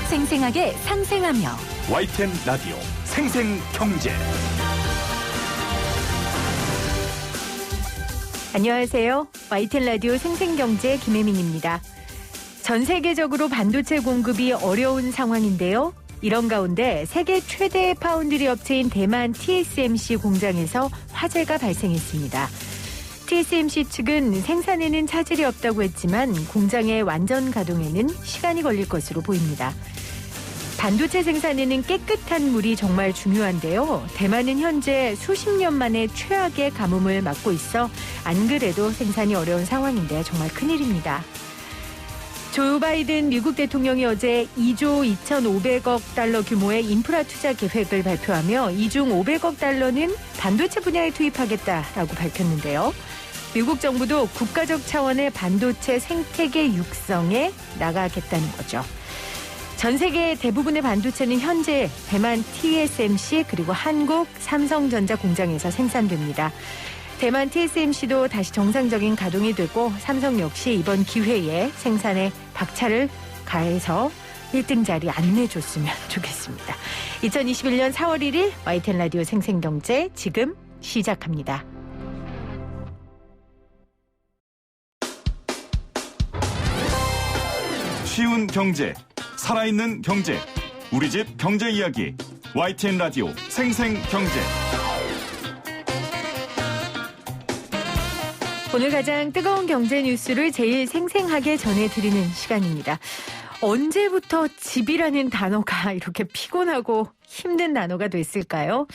생생하게 상생하며 YTN 라디오 생생경제. 안녕하세요. YTN 라디오 생생경제 김혜민입니다. 전 세계적으로 반도체 공급이 어려운 상황인데요. 이런 가운데 세계 최대의 파운드리 업체인 대만 TSMC 공장에서 화재가 발생했습니다. TSMC 측은 생산에는 차질이 없다고 했지만 공장의 완전 가동에는 시간이 걸릴 것으로 보입니다. 반도체 생산에는 깨끗한 물이 정말 중요한데요. 대만은 현재 수십 년 만에 최악의 가뭄을 맞고 있어 안 그래도 생산이 어려운 상황인데 정말 큰일입니다. 조 바이든 미국 대통령이 어제 2조 2,500억 달러 규모의 인프라 투자 계획을 발표하며 이 중 500억 달러는 반도체 분야에 투입하겠다라고 밝혔는데요. 미국 정부도 국가적 차원의 반도체 생태계 육성에 나가겠다는 거죠. 전 세계 대부분의 반도체는 현재 대만 TSMC 그리고 한국 삼성전자 공장에서 생산됩니다. 대만 TSMC도 다시 정상적인 가동이 되고 삼성 역시 이번 기회에 생산에 박차를 가해서 1등 자리 안 내줬으면 좋겠습니다. 2021년 4월 1일 YTN 라디오 생생경제 지금 시작합니다. 쉬운 경제, 살아있는 경제, 우리 집 경제 이야기 YTN 라디오 생생경제. 오늘 가장 뜨거운 경제 뉴스를 제일 생생하게 전해드리는 시간입니다. 언제부터 집이라는 단어가 이렇게 피곤하고 힘든 단어가 됐을까요?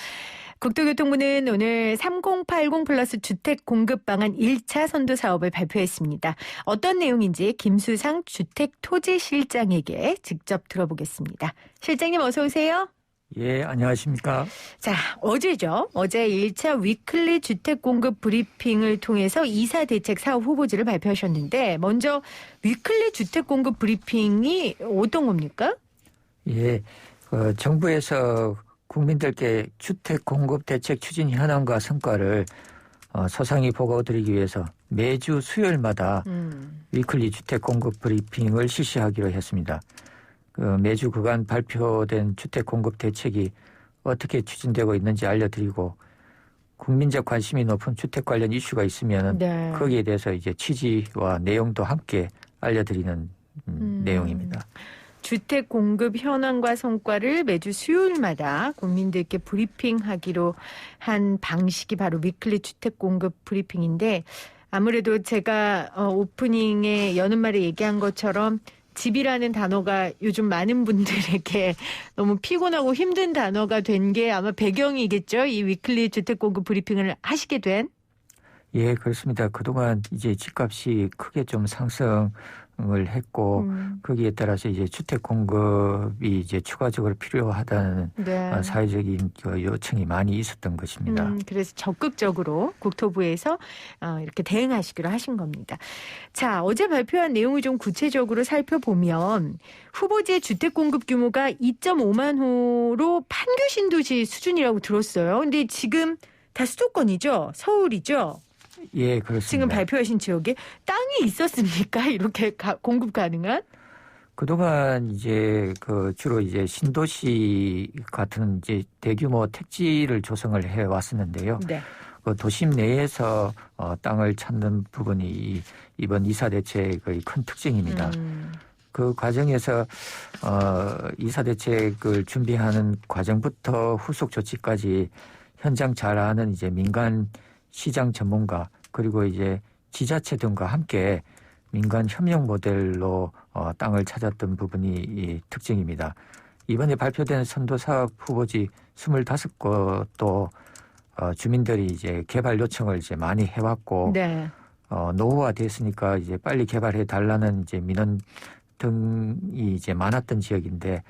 국토교통부는 오늘 3080 플러스 주택 공급 방안 1차 선도 사업을 발표했습니다. 어떤 내용인지 김수상 주택토지실장에게 직접 들어보겠습니다. 실장님 어서 오세요. 예, 안녕하십니까. 자, 어제죠. 어제 1차 위클리 주택 공급 브리핑을 통해서 2사 대책 사업 후보지를 발표하셨는데 먼저 위클리 주택 공급 브리핑이 어떤 겁니까? 예, 정부에서 국민들께 주택 공급 대책 추진 현황과 성과를 소상히 보고드리기 위해서 매주 수요일마다 위클리 주택 공급 브리핑을 실시하기로 했습니다. 매주 그간 발표된 주택 공급 대책이 어떻게 추진되고 있는지 알려드리고 국민적 관심이 높은 주택 관련 이슈가 있으면 네. 거기에 대해서 이제 취지와 내용도 함께 알려드리는 내용입니다. 주택 공급 현황과 성과를 매주 수요일마다 국민들께 브리핑하기로 한 방식이 바로 위클리 주택 공급 브리핑인데 아무래도 제가 오프닝에 여는 말에 얘기한 것처럼 집이라는 단어가 요즘 많은 분들에게 너무 피곤하고 힘든 단어가 된 게 아마 배경이겠죠. 이 위클리 주택 공급 브리핑을 하시게 된. 예, 그렇습니다. 그동안 이제 집값이 크게 좀 상승을 했고 거기에 따라서 이제 주택 공급이 이제 추가적으로 필요하다는 네. 사회적인 요청이 많이 있었던 것입니다. 그래서 적극적으로 국토부에서 이렇게 대응하시기로 하신 겁니다. 자, 어제 발표한 내용을 좀 구체적으로 살펴보면 후보지의 주택 공급 규모가 2.5만 호로 판교 신도시 수준이라고 들었어요. 근데 지금 다 수도권이죠? 서울이죠? 예, 그렇습니다. 지금 발표하신 지역에 땅이 있었습니까? 이렇게 공급 가능한? 그동안 이제 주로 이제 신도시 같은 이제 대규모 택지를 조성을 해 왔었는데요. 네. 도심 내에서 땅을 찾는 부분이 이번 이사 대책의 큰 특징입니다. 그 과정에서 이사 대책을 준비하는 과정부터 후속 조치까지 현장 잘 아는 이제 민간 시장 전문가 그리고 이제 지자체 등과 함께 민간 협력 모델로 땅을 찾았던 부분이 이 특징입니다. 이번에 발표된 선도 사업 후보지 25곳도 주민들이 이제 개발 요청을 이제 많이 해왔고 네. 노후화됐으니까 이제 빨리 개발해 달라는 이제 민원 등이 이제 많았던 지역인데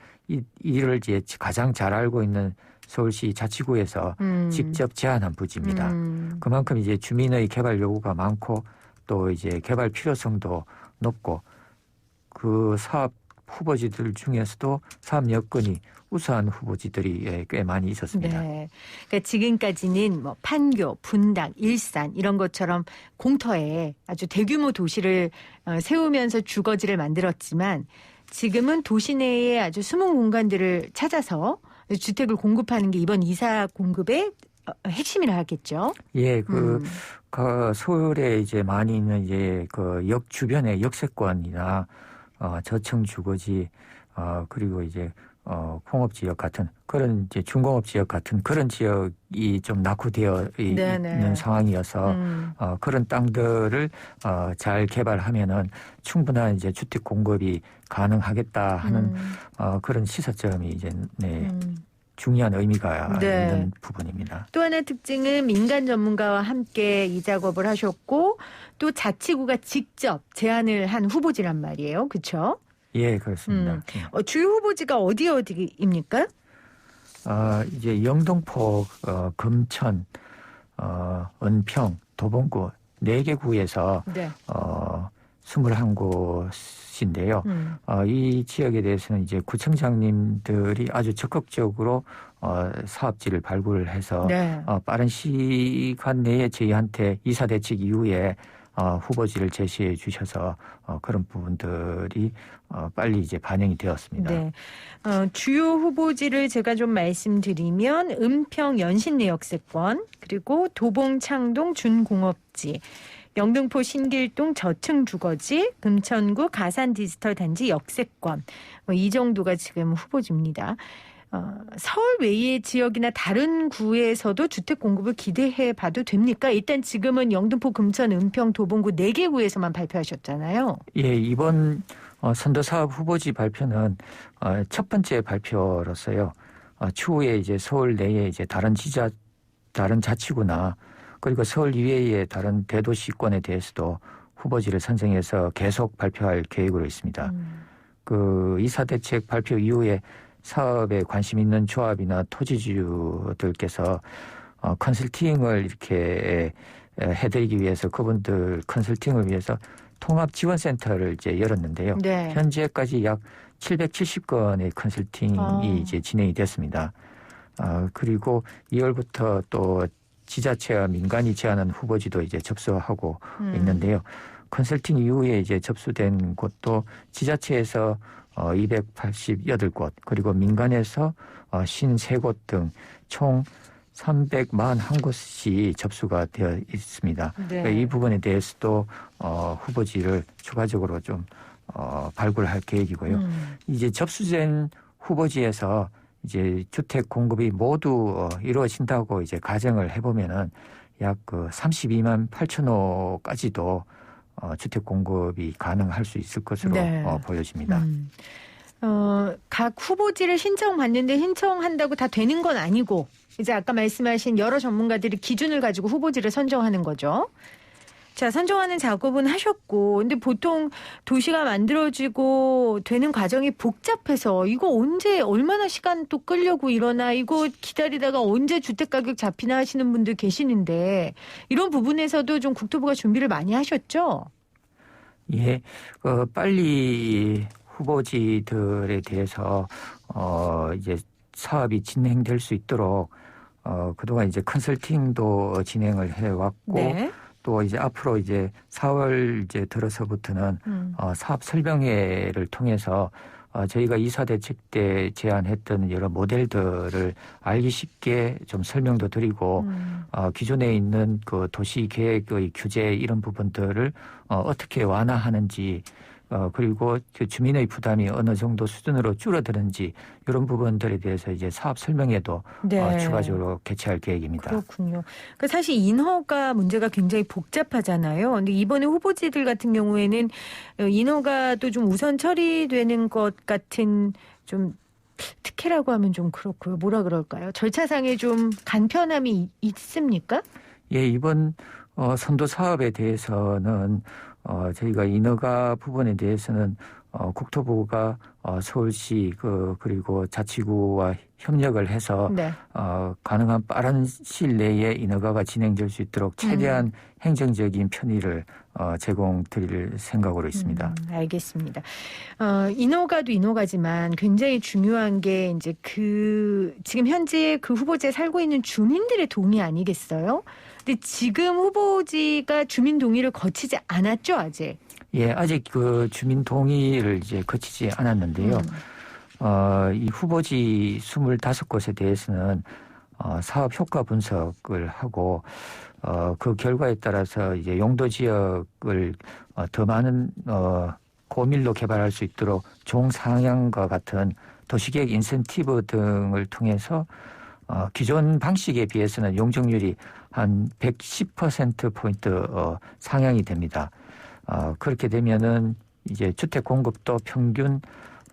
이를 이제 가장 잘 알고 있는 서울시 자치구에서 직접 제안한 부지입니다. 그만큼 이제 주민의 개발 요구가 많고 또 이제 개발 필요성도 높고 그 사업 후보지들 중에서도 사업 여건이 우수한 후보지들이 꽤 많이 있었습니다. 네. 그러니까 지금까지는 뭐 판교, 분당, 일산 이런 것처럼 공터에 아주 대규모 도시를 세우면서 주거지를 만들었지만 지금은 도시 내에 아주 숨은 공간들을 찾아서 주택을 공급하는 게 이번 이사 공급의 핵심이라 하겠죠. 예, 그 서울에 이제 많이 있는 이제 그 역 주변의 역세권이나 저층 주거지 그리고 이제 공업 지역 같은 그런 이제 중공업 지역 같은 그런 지역이 좀 낙후되어 있는 상황이어서 그런 땅들을 잘 개발하면은 충분한 이제 주택 공급이 가능하겠다 하는 그런 시사점이 이제 중요한 의미가 있는 부분입니다. 또 하나 특징은 민간 전문가와 함께 이 작업을 하셨고 또 자치구가 직접 제안을 한 후보지란 말이에요. 그렇죠? 예, 그렇습니다. 주요 후보지가 어디입니까? 이제 영등포, 금천, 은평, 도봉구 4개 구에서 21곳인데요. 이 지역에 대해서는 이제 구청장님들이 아주 적극적으로 사업지를 발굴을 해서 빠른 시간 내에 저희한테 이사 대책 이후에 후보지를 제시해 주셔서 그런 부분들이 빨리 이제 반영이 되었습니다. 네. 주요 후보지를 제가 좀 말씀드리면 은평 연신내역세권 그리고 도봉 창동 준공업지 영등포 신길동 저층 주거지, 금천구 가산 디지털 단지 역세권 이 정도가 지금 후보지입니다. 서울 외의 지역이나 다른 구에서도 주택 공급을 기대해 봐도 됩니까? 일단 지금은 영등포, 금천, 은평, 도봉구 4개 구에서만 발표하셨잖아요. 예, 이번 선도사업 후보지 발표는 첫 번째 발표로서요. 추후에 이제 서울 내에 이제 다른 자치구나 그리고 서울 이외의 다른 대도시권에 대해서도 후보지를 선정해서 계속 발표할 계획으로 있습니다. 그 이사 대책 발표 이후에 사업에 관심 있는 조합이나 토지주들께서 컨설팅을 이렇게 해드리기 위해서 그분들 컨설팅을 위해서 통합지원센터를 이제 열었는데요. 현재까지 약 770건의 컨설팅이 이제 진행이 됐습니다. 그리고 2월부터 또 지자체와 민간이 제안한 후보지도 이제 접수하고 있는데요. 컨설팅 이후에 이제 접수된 곳도 지자체에서 288곳 그리고 민간에서 53곳 등 총 341곳이 접수가 되어 있습니다. 이 부분에 대해서도 후보지를 추가적으로 좀 발굴할 계획이고요. 이제 접수된 후보지에서 이제 주택 공급이 모두 이루어진다고 이제 가정을 해보면은 약 32만 8천 호까지도 주택 공급이 가능할 수 있을 것으로 보여집니다. 각 후보지를 신청받는데 신청한다고 다 되는 건 아니고 이제 아까 말씀하신 여러 전문가들이 기준을 가지고 후보지를 선정하는 거죠. 자, 선정하는 작업은 하셨고 근데 보통 도시가 만들어지고 되는 과정이 복잡해서 이거 언제 얼마나 시간 또 끌려고 이러나 이거 기다리다가 언제 주택가격 잡히나 하시는 분들 계시는데 이런 부분에서도 좀 국토부가 준비를 많이 하셨죠? 예, 빨리 후보지들에 대해서 이제 사업이 진행될 수 있도록 그동안 이제 컨설팅도 진행을 해왔고 또 이제 앞으로 이제 4월 이제 들어서부터는 사업 설명회를 통해서 저희가 이사 대책 때 제안했던 여러 모델들을 알기 쉽게 좀 설명도 드리고 기존에 있는 그 도시 계획의 규제 이런 부분들을 어떻게 완화하는지 그리고 그 주민의 부담이 어느 정도 수준으로 줄어드는지 이런 부분들에 대해서 이제 사업 설명회도 추가적으로 개최할 계획입니다. 그렇군요. 그러니까 사실 인허가 문제가 굉장히 복잡하잖아요. 근데 이번에 후보지들 같은 경우에는 인허가도 좀 우선 처리되는 것 같은 좀 특혜라고 하면 좀 그렇고요. 뭐라 그럴까요? 절차상에 좀 간편함이 있습니까? 예, 이번 선도 사업에 대해서는 저희가 인허가 부분에 대해서는 국토부가 서울시 그리고 자치구와 협력을 해서 가능한 빠른 시일 내에 인허가가 진행될 수 있도록 최대한 행정적인 편의를 제공드릴 생각으로 있습니다. 알겠습니다. 인허가도 인허가지만 굉장히 중요한 게 이제 지금 현재 그 후보지에 살고 있는 주민들의 동의 아니겠어요? 근데 지금 후보지가 주민 동의를 거치지 않았죠, 아직? 예, 아직 그 주민 동의를 이제 거치지 않았는데요. 이 후보지 25곳에 대해서는 사업 효과 분석을 하고 그 결과에 따라서 이제 용도 지역을 더 많은 고밀로 개발할 수 있도록 종상향과 같은 도시계획 인센티브 등을 통해서 기존 방식에 비해서는 용적률이 한 110%포인트 상향이 됩니다. 그렇게 되면은 이제 주택 공급도 평균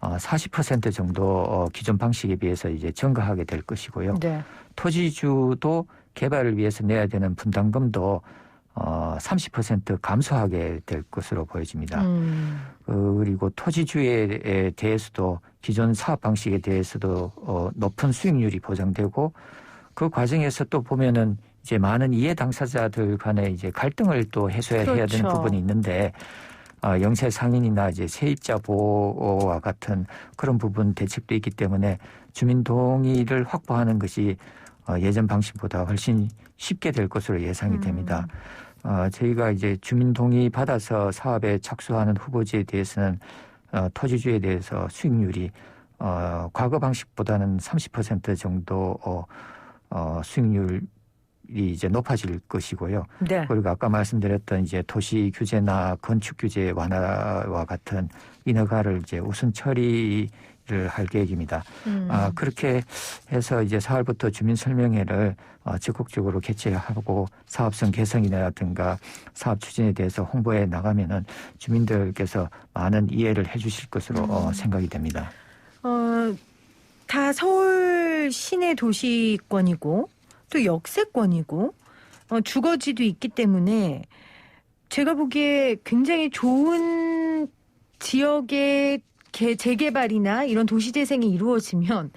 40% 정도 기존 방식에 비해서 이제 증가하게 될 것이고요. 네. 토지주도 개발을 위해서 내야 되는 분담금도 30% 감소하게 될 것으로 보여집니다. 그리고 토지주에 대해서도 기존 사업 방식에 대해서도 높은 수익률이 보장되고 그 과정에서 또 보면은 이제 많은 이해 당사자들 간의 이제 갈등을 또 해소해야 그렇죠. 되는 부분이 있는데 영세 상인이나 이제 세입자 보호와 같은 그런 부분 대책도 있기 때문에 주민 동의를 확보하는 것이 예전 방식보다 훨씬 쉽게 될 것으로 예상이 됩니다. 저희가 이제 주민 동의 받아서 사업에 착수하는 후보지에 대해서는 토지주에 대해서 수익률이 과거 방식보다는 30% 정도 수익률이 이제 높아질 것이고요. 네. 그리고 아까 말씀드렸던 이제 도시 규제나 건축 규제 완화와 같은 인허가를 이제 우선 처리를 할 계획입니다. 그렇게 해서 이제 4월부터 주민 설명회를 적극적으로 개최하고 사업성 개선이라든가 사업 추진에 대해서 홍보해 나가면은 주민들께서 많은 이해를 해주실 것으로 생각이 됩니다. 다 서울 시내 도시권이고 또 역세권이고 주거지도 있기 때문에 제가 보기에 굉장히 좋은 지역의 재개발이나 이런 도시재생이 이루어지면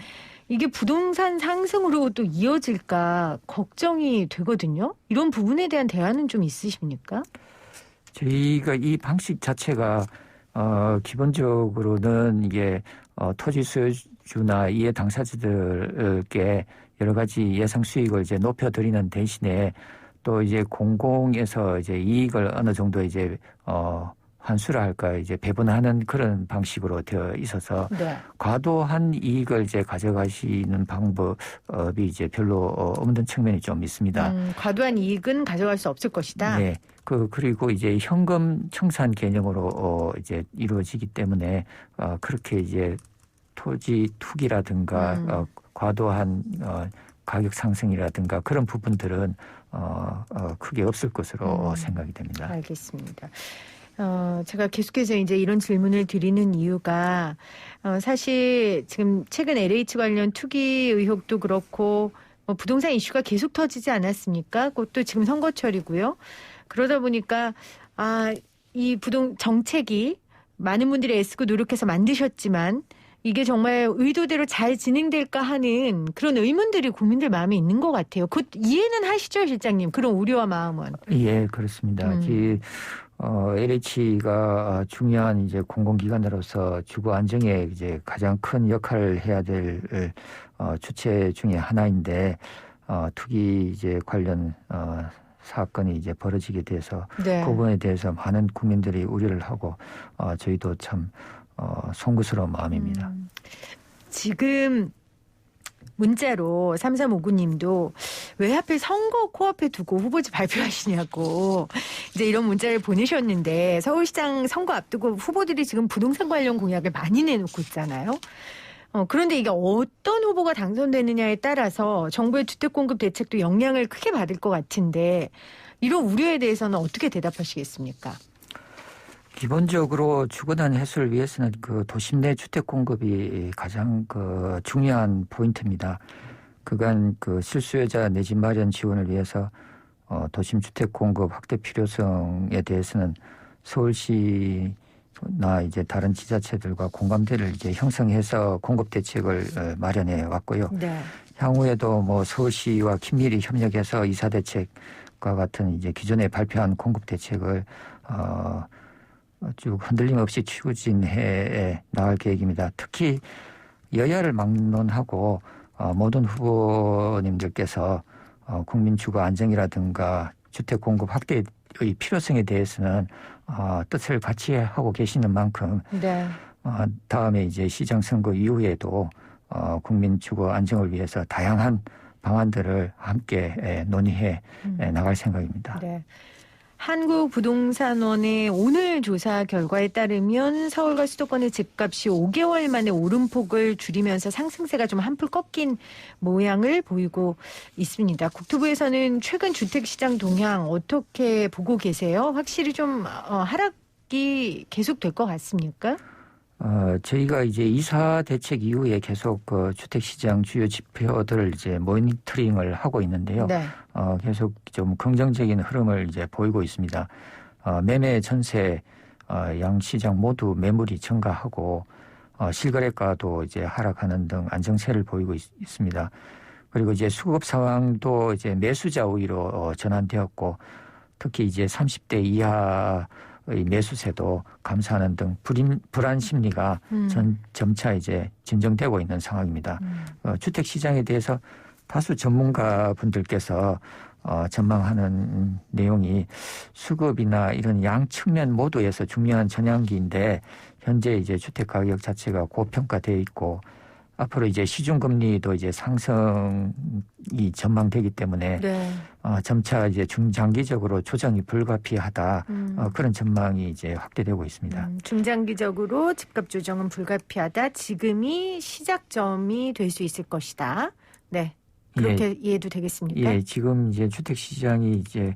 이게 부동산 상승으로 또 이어질까 걱정이 되거든요. 이런 부분에 대한 대안은 좀 있으십니까? 저희가 이 방식 자체가 기본적으로는 이게 토지 소유주나 이해 당사자들께 여러 가지 예상 수익을 이제 높여드리는 대신에 또 이제 공공에서 이제 이익을 어느 정도 이제 환수를 할까 이제 배분하는 그런 방식으로 되어 있어서 네. 과도한 이익을 이제 가져가시는 방법이 이제 별로 없는 측면이 좀 있습니다. 과도한 이익은 가져갈 수 없을 것이다. 네. 그리고 이제 현금 청산 개념으로 이제 이루어지기 때문에 그렇게 이제 토지 투기라든가 과도한 가격 상승이라든가 그런 부분들은 크게 없을 것으로 생각이 됩니다. 알겠습니다. 제가 계속해서 이제 이런 질문을 드리는 이유가 사실 지금 최근 LH 관련 투기 의혹도 그렇고 부동산 이슈가 계속 터지지 않았습니까? 그것도 지금 선거철이고요. 그러다 보니까 이 정책이 많은 분들이 애쓰고 노력해서 만드셨지만 이게 정말 의도대로 잘 진행될까 하는 그런 의문들이 국민들 마음에 있는 것 같아요. 그 이해는 하시죠, 실장님? 그런 우려와 마음은. 예, 그렇습니다. LH가 중요한 이제 공공기관으로서 주거 안정에 이제 가장 큰 역할을 해야 될 주체 중에 하나인데 투기 이제 관련 사건이 이제 벌어지게 돼서 네. 그 부분에 대해서 많은 국민들이 우려를 하고 저희도 참 송구스러운 마음입니다. 지금 문자로 3359님도 왜 하필 선거 코앞에 두고 후보지 발표하시냐고 이제 이런 문자를 보내셨는데 서울시장 선거 앞두고 후보들이 지금 부동산 관련 공약을 많이 내놓고 있잖아요. 그런데 이게 어떤 후보가 당선되느냐에 따라서 정부의 주택공급 대책도 영향을 크게 받을 것 같은데 이런 우려에 대해서는 어떻게 대답하시겠습니까? 기본적으로 주거난 해소를 위해서는 그 도심 내 주택 공급이 가장 그 중요한 포인트입니다. 그간 그 실수요자 내 집 마련 지원을 위해서 도심 주택 공급 확대 필요성에 대해서는 서울시나 이제 다른 지자체들과 공감대를 이제 형성해서 공급 대책을 마련해 왔고요. 네. 향후에도 뭐 서울시와 긴밀히 협력해서 이사 대책과 같은 이제 기존에 발표한 공급 대책을 쭉 흔들림 없이 추진해 나갈 계획입니다. 특히 여야를 막론하고 모든 후보님들께서 국민 주거 안정이라든가 주택 공급 확대에 필요성에 대해서는 뜻을 같이 하고 계시는 만큼 네. 다음에 이제 시장 선거 이후에도 국민 주거 안정을 위해서 다양한 방안들을 함께 논의해 나갈 생각입니다. 네. 한국부동산원의 오늘 조사 결과에 따르면 서울과 수도권의 집값이 5개월 만에 오름폭을 줄이면서 상승세가 좀 한풀 꺾인 모양을 보이고 있습니다. 국토부에서는 최근 주택시장 동향 어떻게 보고 계세요? 확실히 좀 하락이 계속될 것 같습니까? 저희가 이제 이사 대책 이후에 계속 그 주택시장 주요 지표들을 이제 모니터링을 하고 있는데요. 네. 계속 좀 긍정적인 흐름을 이제 보이고 있습니다. 매매, 전세, 양 시장 모두 매물이 증가하고 실거래가도 이제 하락하는 등 안정세를 보이고 있습니다. 그리고 이제 수급 상황도 이제 매수자 우위로 전환되었고 특히 이제 30대 이하 의 매수세도 감소하는 등 불안 심리가 점차 이제 진정되고 있는 상황입니다. 주택 시장에 대해서 다수 전문가 분들께서 전망하는 내용이 수급이나 이런 양 측면 모두에서 중요한 전환기인데 현재 이제 주택 가격 자체가 고평가되어 있고 앞으로 이제 시중금리도 이제 상승이 전망되기 때문에 네. 점차 이제 중장기적으로 조정이 불가피하다 그런 전망이 이제 확대되고 있습니다. 중장기적으로 집값 조정은 불가피하다. 지금이 시작점이 될 수 있을 것이다. 네, 그렇게 이해도 되겠습니까? 예, 지금 이제 주택 시장이 이제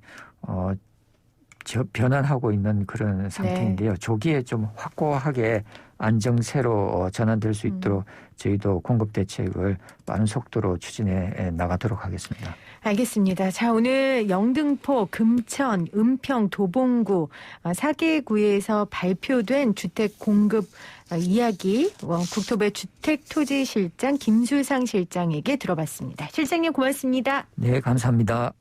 변환하고 있는 그런 상태인데요. 네. 조기에 좀 확고하게 안정세로 전환될 수 있도록 저희도 공급 대책을 빠른 속도로 추진해 나가도록 하겠습니다. 알겠습니다. 자, 오늘 영등포, 금천, 은평, 도봉구 4개 구에서 발표된 주택 공급 이야기 국토부의 주택토지실장 김수상 실장에게 들어봤습니다. 실장님 고맙습니다. 네, 감사합니다.